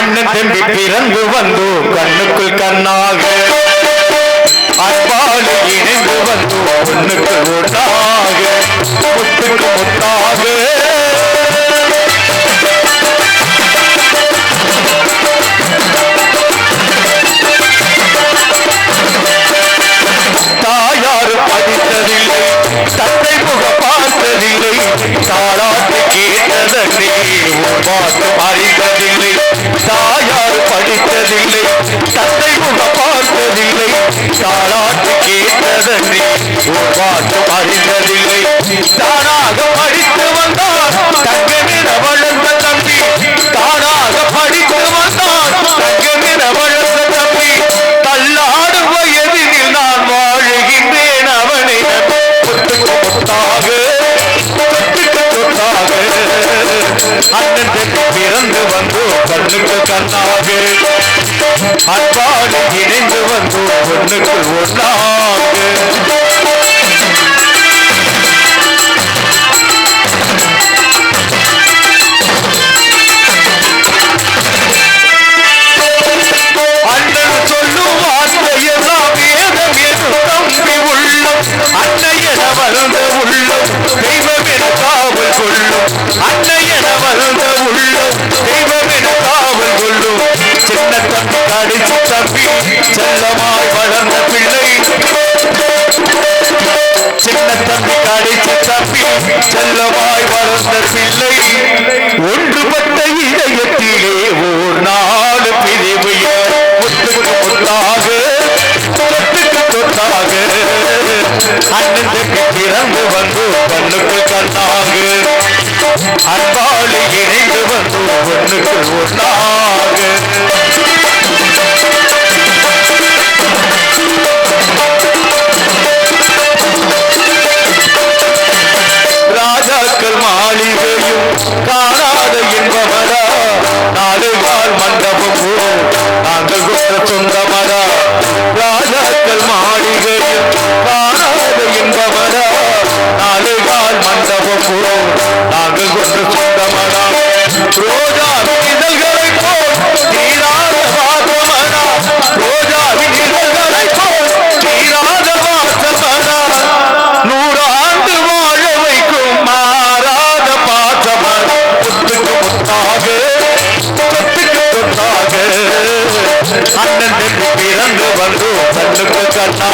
அண்ணன் தம்பி பிறந்து வந்து கண்ணுக்குள் கண்ணாக அன்பாடு இணைந்து வந்து பொண்ணுக்கு ஒன்றாக முத்துக்கு முத்தாக தாயார் படித்ததில்லை தந்தை முக பார்த்ததில்லை தாளாட்டு கேட்டதன்றி பார்த்து அறிந்ததில்லை தாயார் படித்ததில்லை தந்தை முக பார்த்ததில்லை தாளாட்டு கேட்டதன்றி பார்த்து அறிந்ததில்லை தானாக படித்து வந்தார் தங்கமென வளர்ந்த தம்பி தானாக படித்து வந்தார் தங்கமென வளர்ந்த தம்பி தள்ளாடும் வயதினில் நான் வாழுகின்றேன் அவனை முத்துக்கு முத்தாக சொத்துக்கு சொத்தாக அண்ணன் தம்பி பிறந்து வந்து கண்ணுக்கு கண்ணாக அன்பாடு இணைந்து வந்து பொண்ணுக்கு ஒன்றாக அண்ணன் சொல்லும் வார்த்தையெல்லாம் வேதம் என்று நம்பி உள்ளம் அன்னையன வளர்ந்த உள்ளம் தெய்வம் என காவல் கொள்ளும் அன்னையன வளர்ந்த உள்ளம் தெய்வம் என காவல் கொள்ளும் சின்ன தம்பி கடிச்சு தம்பி செல்லமாய் வளர்ந்த பிள்ளை சின்ன தம்பி கடிச்சு தம்பி செல்லமாய் வளர்ந்த பிள்ளை ஒன்றுபட்ட இதயத்திலே ஓர் நாடு பிரிவு முத்துக்கு முத்தாக சொத்துக்கு சொத்தாக அண்ணன் தம்பி பிறந்து வந்து கண்ணுக்கு கண்ணாக அன்பாடு இணைந்து வந்து பொண்ணுக்கு ஒன்றாக ராஜாக்கள் மாளிகையும் காணாத இன்பமரா நாடுகால் மண்டபம் நாங்கள் கொண்ட சொந்தமரா ராஜாக்கள் மாளிகையும் காணாத இன்பமரா நாடுகால் மண்டபம் நாங்கள் கொண்ட சொந்தமரா ரோஜாவின் இதழ்களை போல் தீராத வாசமரா ரோஜாவின் இதழ்களை போல் தீராத வாசமரா நூறாண்டு வாழ வைக்கும் மாறாத பாசமரா முத்துக்கு முத்தாக சொத்துக்கு சொத்தாக அண்ணன் தம்பி பிறந்து வந்து கண்ணுக்கு கண்ணா